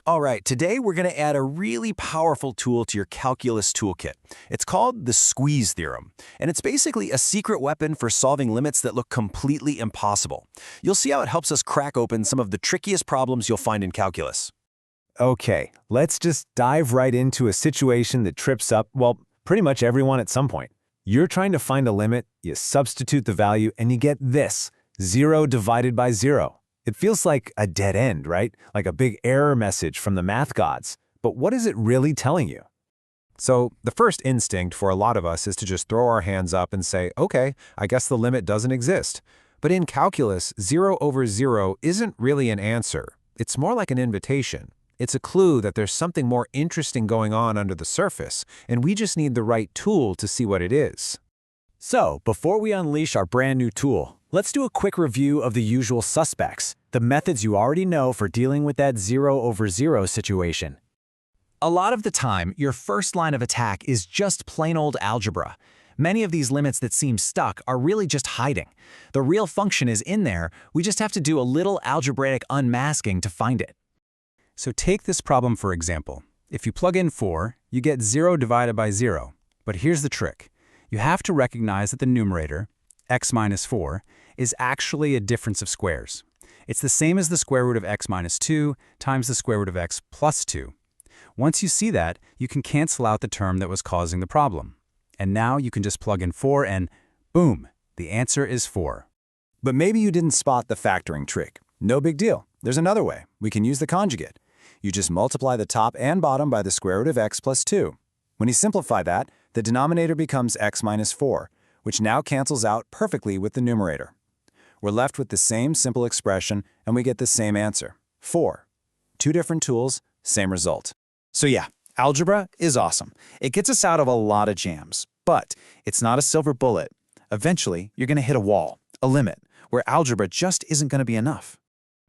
All right, today we're going to add a really powerful tool to your calculus toolkit. It's called the Squeeze Theorem, and it's basically a secret weapon for solving limits that look completely impossible. You'll see how it helps us crack open some of the trickiest problems you'll find in calculus. Okay, let's just dive right into a situation that trips up, well, pretty much everyone at some point. You're trying to find a limit, you substitute the value, and you get this, 0 divided by 0. It feels like a dead end, right? Like a big error message from the math gods. But what is it really telling you? So the first instinct for a lot of us is to just throw our hands up and say, okay, I guess the limit doesn't exist. But in calculus, 0 over 0 isn't really an answer. It's more like an invitation. It's a clue that there's something more interesting going on under the surface, and we just need the right tool to see what it is. So, before we unleash our brand new tool, let's do a quick review of the usual suspects, the methods you already know for dealing with that 0 over 0 situation. A lot of the time, your first line of attack is just plain old algebra. Many of these limits that seem stuck are really just hiding. The real function is in there, we just have to do a little algebraic unmasking to find it. So take this problem for example. If you plug in 4, you get 0 divided by 0. But here's the trick. You have to recognize that the numerator, x minus 4, is actually a difference of squares. It's the same as the square root of x minus 2 times the square root of x plus 2. Once you see that, you can cancel out the term that was causing the problem. And now you can just plug in 4 and boom, the answer is 4. But maybe you didn't spot the factoring trick. No big deal. There's another way. We can use the conjugate. You just multiply the top and bottom by the square root of x plus 2. When you simplify that, the denominator becomes x minus 4, which now cancels out perfectly with the numerator. We're left with the same simple expression, and we get the same answer, 4. Two different tools, same result. So yeah, algebra is awesome. It gets us out of a lot of jams, but it's not a silver bullet. Eventually, you're going to hit a wall, a limit, where algebra just isn't going to be enough.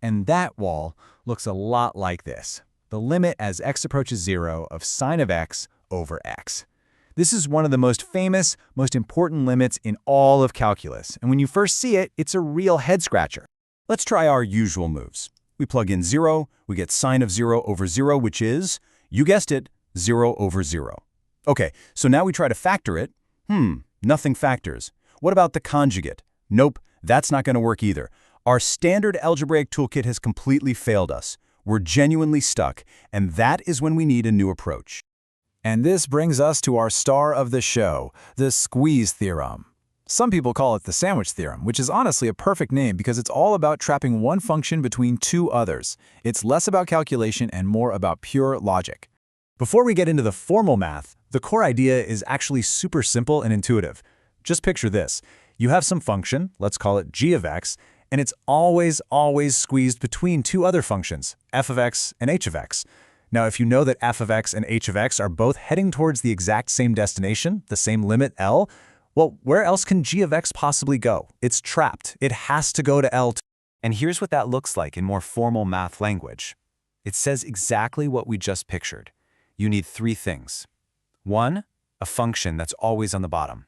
And that wall looks a lot like this. The limit as x approaches 0 of sine of x over x. This is one of the most famous, most important limits in all of calculus, and when you first see it, it's a real head-scratcher. Let's try our usual moves. We plug in 0, we get sine of 0 over 0, which is, you guessed it, 0 over 0. Okay, so now we try to factor it. Nothing factors. What about the conjugate? Nope, that's not going to work either. Our standard algebraic toolkit has completely failed us. We're genuinely stuck, and that is when we need a new approach. And this brings us to our star of the show, the Squeeze Theorem. Some people call it the sandwich theorem, which is honestly a perfect name because it's all about trapping one function between two others. It's less about calculation and more about pure logic. Before we get into the formal math, the core idea is actually super simple and intuitive. Just picture this. You have some function, let's call it g of x, and it's always squeezed between two other functions, f of x and h of x. Now, if you know that f of x and h of x are both heading towards the exact same destination, the same limit, L, well, where else can g of x possibly go? It's trapped. It has to go to L. And here's what that looks like in more formal math language. It says exactly what we just pictured. You need three things. 1, a function that's always on the bottom.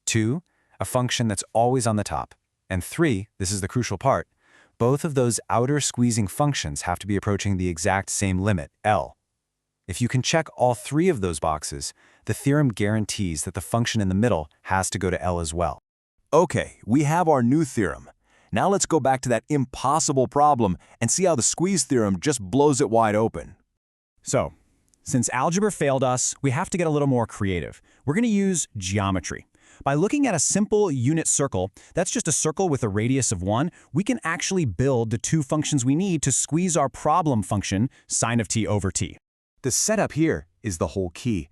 2, a function that's always on the top. And 3, this is the crucial part, both of those outer squeezing functions have to be approaching the exact same limit, L. If you can check all three of those boxes, the theorem guarantees that the function in the middle has to go to L as well. Okay, we have our new theorem. Now let's go back to that impossible problem and see how the Squeeze Theorem just blows it wide open. So, since algebra failed us, we have to get a little more creative. We're going to use geometry. By looking at a simple unit circle, that's just a circle with a radius of 1, we can actually build the two functions we need to squeeze our problem function, sine of t over t. The setup here is the whole key.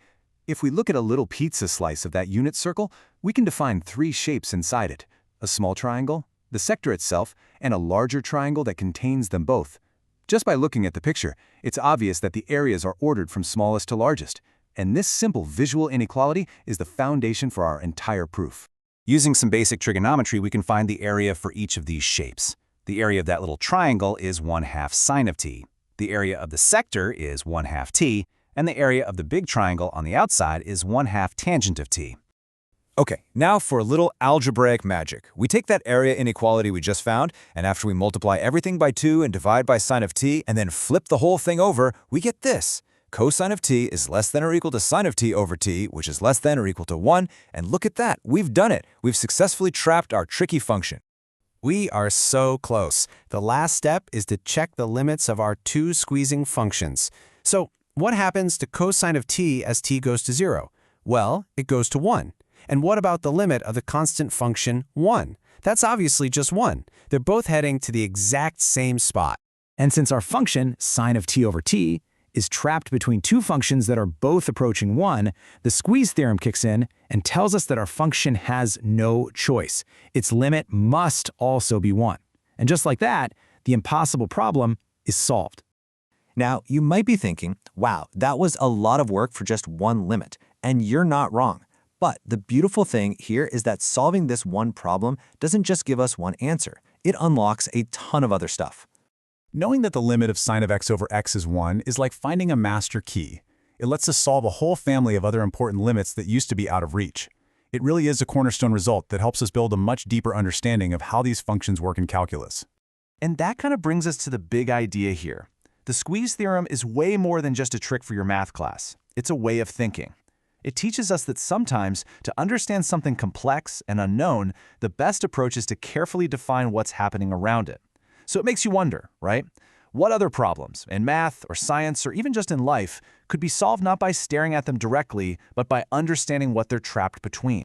If we look at a little pizza slice of that unit circle, we can define three shapes inside it: a small triangle, the sector itself, and a larger triangle that contains them both. Just by looking at the picture, it's obvious that the areas are ordered from smallest to largest. And this simple visual inequality is the foundation for our entire proof. Using some basic trigonometry, we can find the area for each of these shapes. The area of that little triangle is 1/2 sine of t. The area of the sector is 1/2 t, and the area of the big triangle on the outside is 1/2 tangent of t. Okay, now for a little algebraic magic. We take that area inequality we just found, and after we multiply everything by 2 and divide by sine of t, and then flip the whole thing over, we get this. Cosine of t is less than or equal to sine of t over t, which is less than or equal to 1, and look at that, we've done it. We've successfully trapped our tricky function. We are so close. The last step is to check the limits of our two squeezing functions. So, what happens to cosine of t as t goes to 0? Well, it goes to 1. And what about the limit of the constant function 1? That's obviously just 1. They're both heading to the exact same spot. And since our function, sine of t over t, is trapped between two functions that are both approaching 1, the squeeze theorem kicks in and tells us that our function has no choice. Its limit must also be 1. And just like that, the impossible problem is solved. Now, you might be thinking, wow, that was a lot of work for just one limit. And you're not wrong. But the beautiful thing here is that solving this one problem doesn't just give us one answer. It unlocks a ton of other stuff. Knowing that the limit of sine of x over x is 1 is like finding a master key. It lets us solve a whole family of other important limits that used to be out of reach. It really is a cornerstone result that helps us build a much deeper understanding of how these functions work in calculus. And that kind of brings us to the big idea here. The squeeze theorem is way more than just a trick for your math class. It's a way of thinking. It teaches us that sometimes, to understand something complex and unknown, the best approach is to carefully define what's happening around it. So it makes you wonder, right? What other problems, in math or science or even just in life, could be solved not by staring at them directly, but by understanding what they're trapped between?